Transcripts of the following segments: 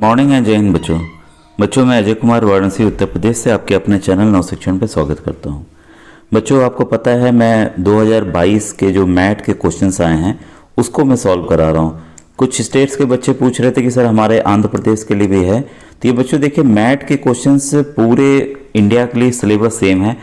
Morning and जय हिंद बच्चों मैं अजय कुमार वाराणसी उत्तर प्रदेश से आपके अपने चैनल नव शिक्षण पे स्वागत करता हूँ। बच्चों आपको पता है मैं 2022 के जो मैथ के क्वेश्चंस आए हैं उसको मैं सॉल्व करा रहा हूँ। कुछ स्टेट्स के बच्चे पूछ रहे थे कि सर हमारे आंध्र प्रदेश के लिए भी है, तो ये बच्चों देखिए मैथ के क्वेश्चंस पूरे इंडिया के लिए सिलेबस सेम है।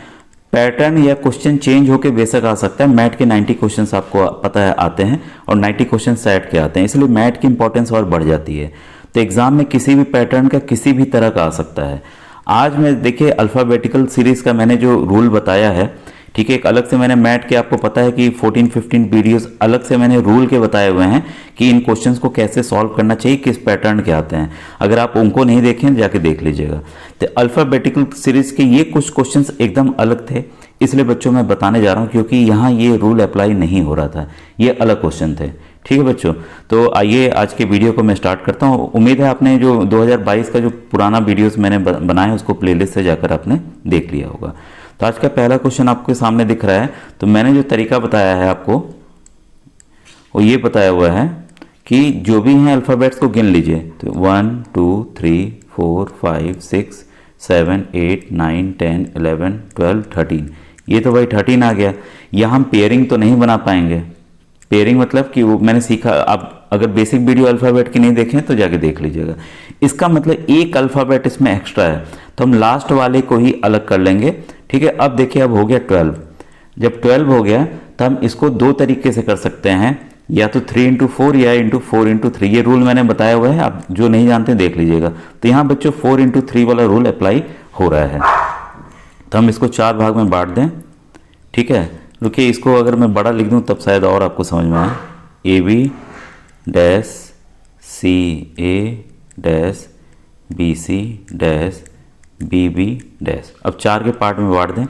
पैटर्न या क्वेश्चन चेंज होकर बेशक आ सकता है। मैथ के 90 क्वेश्चंस आपको पता है आते हैं और 90 क्वेश्चन सेट के आते हैं, इसलिए मैथ की इंपॉर्टेंस और बढ़ जाती है। तो एग्जाम में किसी भी पैटर्न का किसी भी तरह का आ सकता है। आज मैं देखिए अल्फ़ाबेटिकल सीरीज का मैंने जो रूल बताया है, ठीक है, एक अलग से मैंने मैथ के आपको पता है कि 14-15 वीडियोस अलग से मैंने रूल के बताए हुए हैं कि इन क्वेश्चंस को कैसे सॉल्व करना चाहिए, किस पैटर्न के आते हैं। अगर आप उनको नहीं देखें जाके देख लीजिएगा। तो अल्फ़ाबेटिकल सीरीज के ये कुछ क्वेश्चंस एकदम अलग थे, इसलिए बच्चों मैं बताने जा रहा हूँ क्योंकि यहाँ ये रूल अप्लाई नहीं हो रहा था, ये अलग क्वेश्चन थे। ठीक है बच्चों, तो आइए आज के वीडियो को मैं स्टार्ट करता हूँ। उम्मीद है आपने जो 2022 का जो पुराना वीडियोस मैंने बनाया है उसको प्लेलिस्ट से जाकर आपने देख लिया होगा। तो आज का पहला क्वेश्चन आपके सामने दिख रहा है। तो मैंने जो तरीका बताया है आपको वो ये बताया हुआ है कि जो भी हैं अल्फ़ाबेट्स को गिन लीजिए। तो 1 2 3 4 5 6 7 8 9 10 11 12 13, ये तो भाई 13 आ गया। यहाँ हम पेयरिंग तो नहीं बना पाएंगे। पेयरिंग मतलब कि वो मैंने सीखा, आप अगर बेसिक वीडियो अल्फ़ाबेट की नहीं देखें तो जाके देख लीजिएगा। इसका मतलब एक अल्फ़ाबेट इसमें एक्स्ट्रा है, तो हम लास्ट वाले को ही अलग कर लेंगे। ठीक है, अब देखिए अब हो गया 12। जब 12 हो गया तो हम इसको दो तरीके से कर सकते हैं, या तो 3x4 या 4x3। ये रूल मैंने बताया हुआ है, आप जो नहीं जानते देख लीजिएगा। तो यहाँ बच्चों 4x3 वाला रूल अप्लाई हो रहा है। तो हम इसको 4 भाग में बांट दें। ठीक है, रुकिए, इसको अगर मैं बड़ा लिख दूं तब शायद और आपको समझ में आए। AB dash CA dash BC dash BB dash. अब 4 के पार्ट में बांट दें,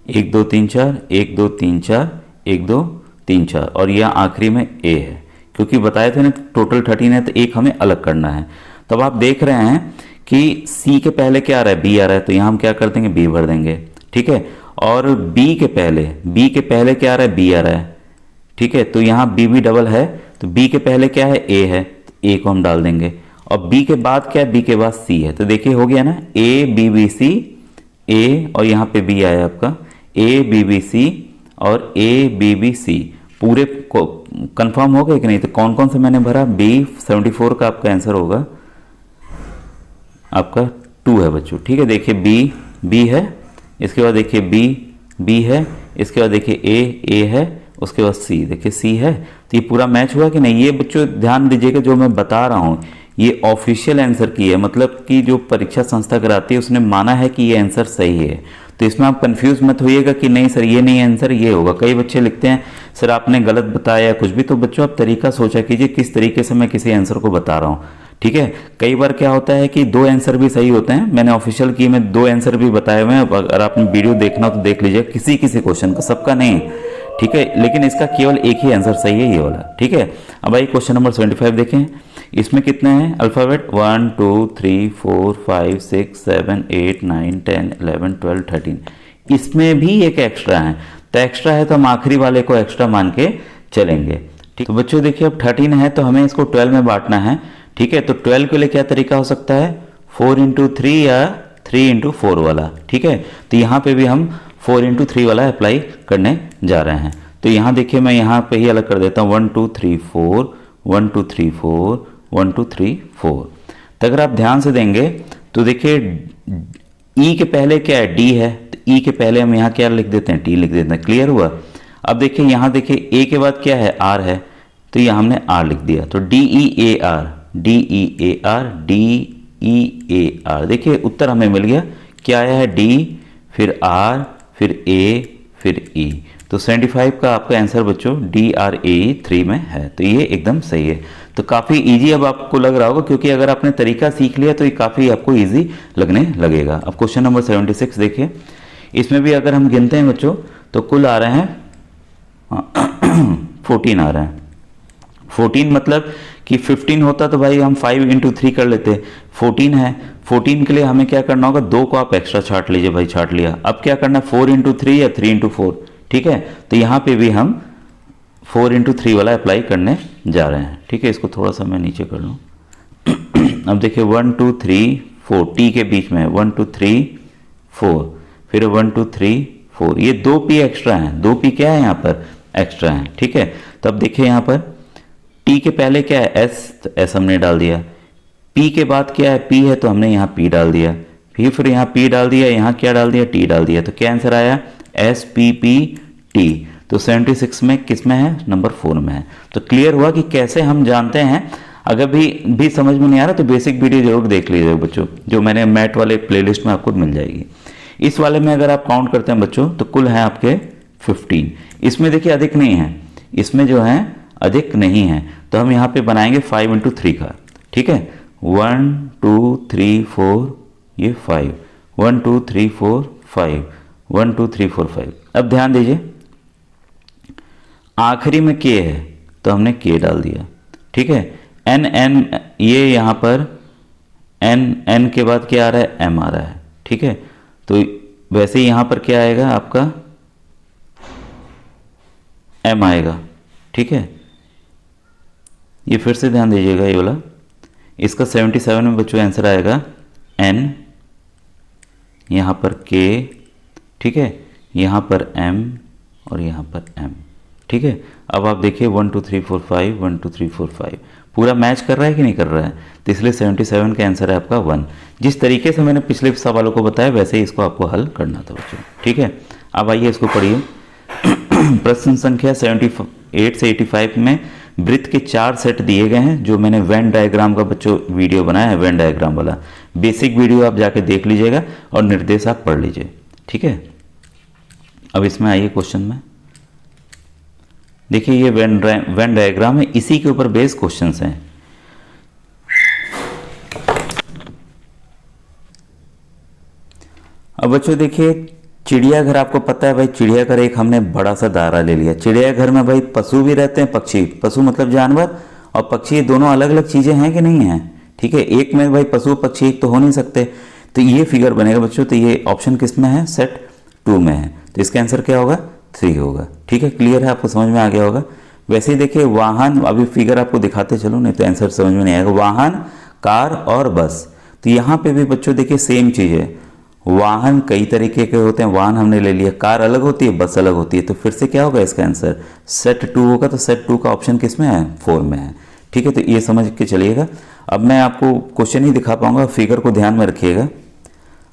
1 2 3 4 1 2 3 4 1 2 3 4, और यह आखिरी में A है क्योंकि बताए थे ना टोटल 13 है, तो एक हमें अलग करना है। तब आप देख रहे हैं कि C के पहले क्या आ रहा है, B आ रहा है, तो यहाँ हम क्या कर देंगे, B भर देंगे। ठीक है, और B के पहले क्या आ रहा है, B आ रहा है। ठीक है, तो यहाँ BB डबल है, तो B के पहले क्या है, A है, तो A को हम डाल देंगे। और B के बाद क्या है, B के बाद C है, तो देखिए हो गया ना ABBC A, और यहाँ पे B आया आपका ABBC और ABBC। पूरे कंफर्म हो गए कि नहीं? तो कौन कौन से मैंने भरा, B74 का आपका आंसर होगा आपका 2 है बच्चों। ठीक है, देखिए B है, इसके बाद देखिए B है, इसके बाद देखिए A है, उसके बाद C, देखिए C है। तो ये पूरा मैच हुआ कि नहीं? ये बच्चों ध्यान दीजिएगा, जो मैं बता रहा हूँ ये ऑफिशियल आंसर की है, मतलब कि जो परीक्षा संस्था कराती है उसने माना है कि ये आंसर सही है। तो इसमें आप कंफ्यूज मत होइएगा कि नहीं सर ये नहीं आंसर, ये होगा। कई बच्चे लिखते हैं सर आपने गलत बताया या कुछ भी। तो बच्चों आप तरीका सोचा कीजिए किस तरीके से मैं किसी आंसर को बता रहा हूँ। ठीक है, कई बार क्या होता है कि 2 आंसर भी सही होते हैं। मैंने ऑफिशियल की में 2 आंसर भी बताए हुए हैं, अगर आपने वीडियो देखना हो तो देख लीजिए, किसी क्वेश्चन का, सबका नहीं। ठीक है, लेकिन इसका केवल एक ही आंसर सही है, ये वाला। ठीक है, अब आइए क्वेश्चन नंबर 75 देखें। इसमें कितने हैं अल्फ़ाबेट, 1 2 3 4 5 6 7 8 9 10 11 12 13। इसमें भी एक एक्स्ट्रा है, तो एक्स्ट्रा है तो हम आखिरी वाले को एक्स्ट्रा मान के चलेंगे। ठीक, तो बच्चों देखिए अब 13 है तो हमें इसको 12 में बांटना है। ठीक है, तो 12 के लिए क्या तरीका हो सकता है, 4x3 या 3x4 वाला। ठीक है, तो यहाँ पे भी हम 4x3 वाला अप्लाई करने जा रहे हैं। तो यहाँ देखिए मैं यहाँ पे ही अलग कर देता हूँ, 1 2 3 4 1 2 3 4 1 2 3 4। तो अगर आप ध्यान से देंगे तो देखिए E के पहले क्या है, D है, तो E के पहले हम यहाँ क्या लिख देते हैं, T लिख देते हैं। क्लियर हुआ? अब देखिए यहाँ देखिए A के बाद क्या है, R है, तो यहाँ हमने R लिख दिया। तो DEAR DEAR DEAR, देखिए उत्तर हमें मिल गया। क्या आया है, D फिर R फिर A फिर E। तो 75 का आपका आंसर बच्चों DRAE3 में है। तो ये एकदम सही है। तो काफ़ी इजी अब आपको लग रहा होगा, क्योंकि अगर आपने तरीका सीख लिया तो ये काफ़ी आपको इजी लगने लगेगा। अब क्वेश्चन नंबर 76 देखिए। इसमें भी अगर हम गिनते हैं बच्चों तो कुल आ रहे हैं 14 आ रहे हैं। 14 मतलब कि 15 होता तो भाई हम 5x3 कर लेते। 14 है, 14 के लिए हमें क्या करना होगा, 2 को आप एक्स्ट्रा छाट लीजिए भाई, छाट लिया। अब क्या करना है, 4x3 या 3x4। ठीक है, तो यहाँ पे भी हम 4x3 वाला अप्लाई करने जा रहे हैं। ठीक है, इसको थोड़ा सा मैं नीचे कर लूँ। अब देखिए 1 2 3 4 टी के बीच में 1 2 3 4, फिर 1 2 3 4, ये 2 पी एक्स्ट्रा हैं, 2 पी क्या है यहाँ पर एक्स्ट्रा हैं, ठीक है। तो अब देखिए यहाँ पर टी के पहले क्या है एस, तो एस हमने डाल दिया, पी के बाद क्या है पी है तो हमने यहाँ पी डाल दिया, फिर यहाँ पी डाल दिया, यहाँ क्या डाल दिया टी डाल दिया, तो क्या आंसर आया एस पी पी टी। तो 76 में किस में है नंबर 4 में है। तो क्लियर हुआ कि कैसे हम जानते हैं। अगर भी समझ में नहीं आ रहा तो बेसिक वीडियो जरूर देख लीजिएगा बच्चों, जो मैंने मैथ वाले प्लेलिस्ट में आपको मिल जाएगी। इस वाले में अगर आप काउंट करते हैं बच्चों तो कुल है आपके 15। इसमें देखिए अधिक नहीं है, इसमें जो है अधिक नहीं है, तो हम यहाँ पे बनाएंगे 5 × 3 का, ठीक है। 1 2 3 4 ये 5, 1 2 3 4 5, 1 2 3 4 5। अब ध्यान दीजिए आखिरी में के है तो हमने के डाल दिया, ठीक है। एन एन ये यहाँ पर एन के बाद क्या आ रहा है एम आ रहा है, ठीक है। तो वैसे ही यहाँ पर क्या आएगा आपका एम आएगा, ठीक है। ये फिर से ध्यान दीजिएगा ये वाला, इसका 77 में बच्चों आंसर आएगा एन, यहाँ पर के, ठीक है, यहाँ पर एम और यहाँ पर एम, ठीक है। अब आप देखिए 1 2 3 4 5, 1 2 3 4 5 पूरा मैच कर रहा है कि नहीं कर रहा है, तो इसलिए 77 का आंसर है आपका 1। जिस तरीके से मैंने पिछले सवालों को बताया वैसे ही इसको आपको हल करना था बच्चों, ठीक है। अब आइए इसको पढ़िए। प्रश्न संख्या 78 से 85 में वृत्त के 4 सेट दिए गए हैं, जो मैंने वेन डायग्राम का बच्चों वीडियो बनाया है, वेन डायग्राम वाला बेसिक वीडियो आप जाके देख लीजिएगा और निर्देश आप पढ़ लीजिए, ठीक है। अब इसमें आइए क्वेश्चन में, देखिए ये वेन डायग्राम है, इसी के ऊपर बेस क्वेश्चंस हैं। अब बच्चों देखिए चिड़ियाघर, आपको पता है भाई चिड़ियाघर एक हमने बड़ा सा दायरा ले लिया। चिड़ियाघर में भाई पशु भी रहते हैं, पक्षी, पशु मतलब जानवर और पक्षी दोनों अलग अलग चीजें हैं कि नहीं है, ठीक है। एक में भाई पशु पक्षी एक तो हो नहीं सकते, तो ये फिगर बनेगा बच्चों। तो ये ऑप्शन किस में है सेट 2 में है, तो इसका आंसर क्या होगा 3 होगा, ठीक है। क्लियर है, आपको समझ में आ गया होगा। वैसे ही देखिए वाहन, अभी फिगर आपको दिखाते चलो नहीं तो आंसर समझ में नहीं आएगा। वाहन, कार और बस, तो यहाँ पे भी बच्चों देखिए सेम चीज है। वाहन कई तरीके के होते हैं, वाहन हमने ले लिया, कार अलग होती है, बस अलग होती है, तो फिर से क्या होगा इसका आंसर सेट 2 होगा। तो सेट 2 का ऑप्शन किस में है 4 में है, ठीक है। तो ये समझ के चलिएगा। अब मैं आपको क्वेश्चन ही दिखा पाऊंगा, फिगर को ध्यान में रखिएगा।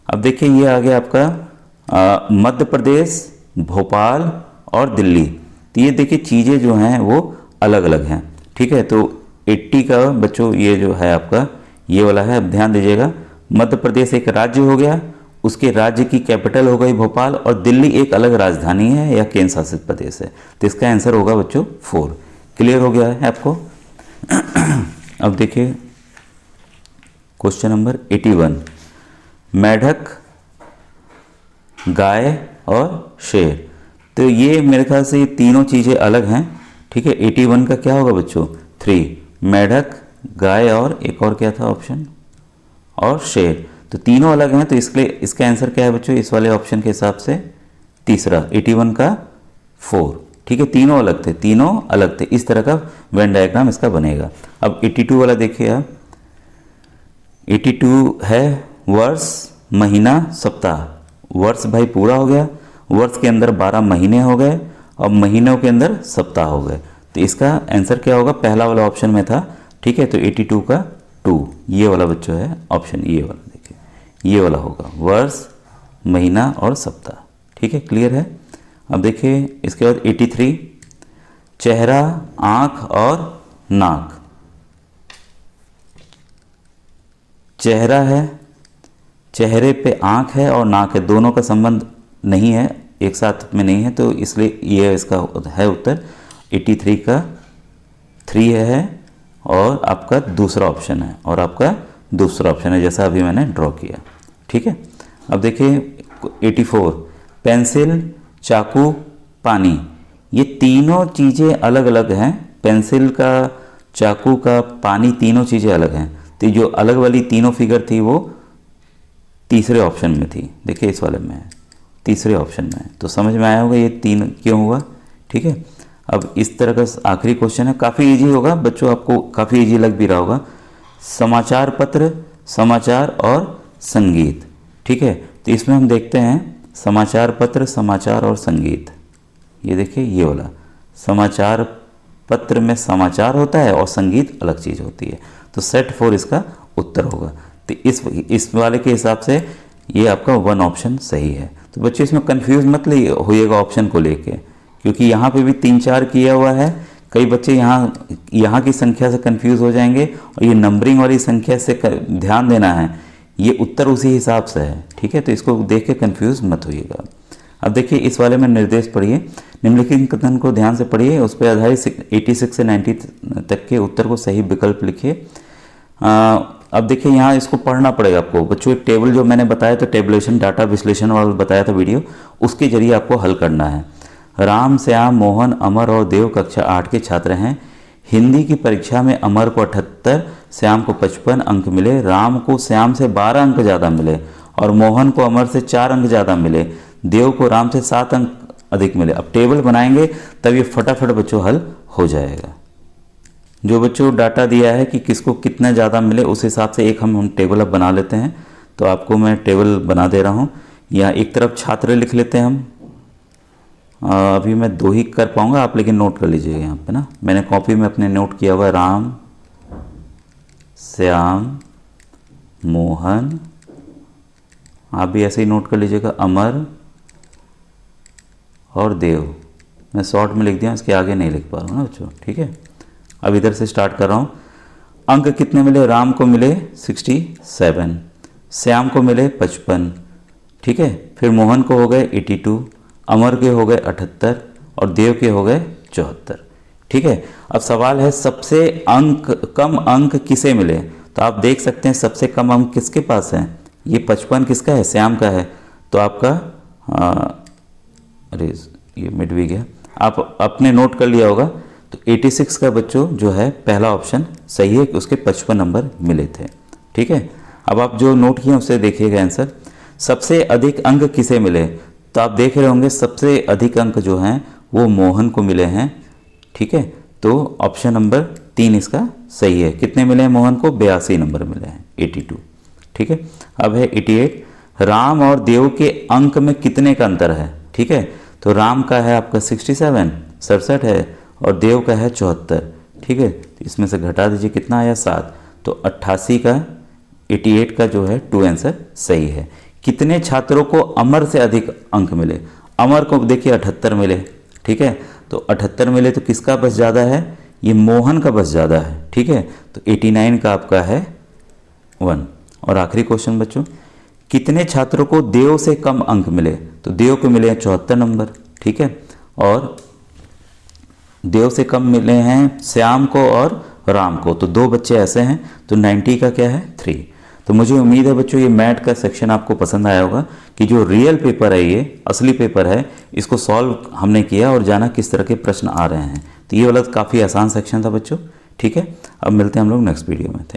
अब देखिए ये आ गया आपका मध्य प्रदेश, भोपाल और दिल्ली, तो ये देखिए चीज़ें जो हैं वो अलग अलग हैं, ठीक है। तो 80 का बच्चों ये जो है आपका ये वाला है। अब ध्यान दीजिएगा मध्य प्रदेश एक राज्य हो गया, उसके राज्य की कैपिटल हो गई भोपाल, और दिल्ली एक अलग राजधानी है या केंद्र शासित प्रदेश है, तो इसका आंसर होगा बच्चों 4। क्लियर हो गया है आपको। अब देखिए क्वेश्चन नंबर 81, मेढक, गाय और शेर, तो ये मेरे ख्याल से ये तीनों चीज़ें अलग हैं, ठीक है। 81 का क्या होगा बच्चों 3, मेढक, गाय और एक और क्या था ऑप्शन, और शेर, तो तीनों अलग हैं, तो इसलिए इसका आंसर क्या है बच्चों इस वाले ऑप्शन के हिसाब से तीसरा 81 का 4, ठीक है। तीनों अलग थे, तीनों अलग थे, इस तरह का वेन डायग्राम इसका बनेगा। अब 82 वाला देखिए आप, 82 है वर्ष, महीना, सप्ताह। वर्ष भाई पूरा हो गया, वर्ष के अंदर 12 महीने हो गए और महीनों के अंदर सप्ताह हो गए, तो इसका आंसर क्या होगा पहला वाला ऑप्शन में था, ठीक है। तो 82 का 2 ये वाला बच्चों है ऑप्शन, ये वाला देखिए ये वाला होगा वर्ष, महीना और सप्ताह, ठीक है। क्लियर है। अब देखिए इसके बाद 83, चेहरा, आँख और नाक। चेहरा है, चेहरे पे आँख है और नाक है, दोनों का संबंध नहीं है, एक साथ में नहीं है, तो इसलिए ये इसका है उत्तर 83 का 3 है और आपका दूसरा ऑप्शन है, और आपका दूसरा ऑप्शन है जैसा अभी मैंने ड्रॉ किया, ठीक है। अब देखिए 84, पेंसिल, चाकू, पानी, ये तीनों चीज़ें अलग अलग हैं। पेंसिल का, चाकू का, पानी, तीनों चीज़ें अलग हैं, तो जो अलग वाली तीनों फिगर थी वो तीसरे ऑप्शन में थी, देखिए इस वाले में है, तीसरे ऑप्शन में है, तो समझ में आया होगा ये 3 क्यों हुआ, ठीक है। अब इस तरह का आखिरी क्वेश्चन है, काफ़ी इजी होगा बच्चों, आपको काफ़ी इजी लग भी रहा होगा। समाचार पत्र, समाचार और संगीत। ठीक है, तो इसमें हम देखते हैं समाचार पत्र, समाचार और संगीत। ये देखिए ये वाला समाचार पत्र में समाचार होता है और संगीत अलग चीज़ होती है, तो सेट 4 इसका उत्तर होगा। तो इस वाले के हिसाब से ये आपका 1 ऑप्शन सही है। तो बच्चों इसमें कंफ्यूज मत होइएगा ऑप्शन को लेके, क्योंकि यहाँ पे भी 3-4 किया हुआ है। कई बच्चे यहाँ की संख्या से कंफ्यूज हो जाएंगे और ये नंबरिंग वाली संख्या से ध्यान देना है, ये उत्तर उसी हिसाब से है। ठीक है, तो इसको देख के कंफ्यूज मत होइएगा। अब देखिए इस वाले में निर्देश पढ़िए, निम्नलिखित कथन को ध्यान से पढ़िए, उस पर आधारित 86 से 90 तक के उत्तर को सही विकल्प लिखिए। अब देखिए यहाँ इसको पढ़ना पड़ेगा आपको बच्चों। एक टेबल जो मैंने बताया था, टेबुलेशन डाटा विश्लेषण वाला बताया था वीडियो, उसके जरिए आपको हल करना है। राम, श्याम, मोहन, अमर और देव कक्षा 8 के छात्र हैं। हिंदी की परीक्षा में अमर को 78, श्याम को 55 अंक मिले, राम को श्याम से 12 अंक ज़्यादा मिले और मोहन को अमर से 4 अंक ज़्यादा मिले, देव को राम से 7 अंक अधिक मिले। अब टेबल बनाएंगे तब ये फटाफट बच्चों हल हो जाएगा। जो बच्चों डाटा दिया है कि किसको कितना ज़्यादा मिले, उस हिसाब से एक हम टेबल अब बना लेते हैं। तो आपको मैं टेबल बना दे रहा हूँ। यहाँ एक तरफ छात्र लिख लेते हैं हम। अभी मैं 2 ही कर पाऊँगा, आप लेकिन नोट कर लीजिएगा यहाँ पे ना। मैंने कॉपी में अपने नोट किया हुआ राम, श्याम, मोहन, आप भी ऐसे ही नोट कर लीजिएगा, अमर और देव। मैं शॉर्ट में लिख दिया, इसके आगे नहीं लिख पा रहा हूँ ना बच्चों। ठीक है, अब इधर से स्टार्ट कर रहा हूँ। अंक कितने मिले? राम को मिले 67, श्याम को मिले 55। ठीक है, फिर मोहन को हो गए 82, अमर के हो गए 78 और देव के हो गए 74। ठीक है, अब सवाल है सबसे कम अंक किसे मिले? तो आप देख सकते हैं सबसे कम अंक किसके पास है। ये 55 किसका है? श्याम का है। तो आपका अरे ये मिट भी गया, आप अपने नोट कर लिया होगा। तो 86 का बच्चों जो है पहला ऑप्शन सही है, उसके 55 नंबर मिले थे। ठीक है, अब आप जो नोट किए उससे देखिएगा आंसर। सबसे अधिक अंक किसे मिले? तो आप देख रहे होंगे सबसे अधिक अंक जो हैं वो मोहन को मिले हैं। ठीक है, तो ऑप्शन नंबर 3 इसका सही है। कितने मिले हैं मोहन को? 82 नंबर मिले हैं, 82। ठीक है, अब है 88। राम और देव के अंक में कितने का अंतर है? ठीक है, तो राम का है आपका 67 है और देव का है 74। ठीक है, तो इसमें से घटा दीजिए, कितना आया? 7। तो 88 का 88 का जो है 2 आंसर सही है। कितने छात्रों को अमर से अधिक अंक मिले? अमर को देखिए 78 मिले। ठीक है, तो 78 मिले तो किसका बस ज़्यादा है? ये मोहन का बस ज़्यादा है। ठीक है, तो 89 का आपका है 1। और आखिरी क्वेश्चन बच्चों, कितने छात्रों को देव से कम अंक मिले? तो देव को मिले हैं 74 नंबर। ठीक है, और देव से कम मिले हैं श्याम को और राम को, तो 2 बच्चे ऐसे हैं। तो 90 का क्या है? 3। तो मुझे उम्मीद है बच्चों ये मैथ का सेक्शन आपको पसंद आया होगा कि जो रियल पेपर है, ये असली पेपर है, इसको सॉल्व हमने किया और जाना किस तरह के प्रश्न आ रहे हैं। तो ये वाला काफ़ी आसान सेक्शन था बच्चों। ठीक है, अब मिलते हैं हम लोग नेक्स्ट वीडियो में। थैंक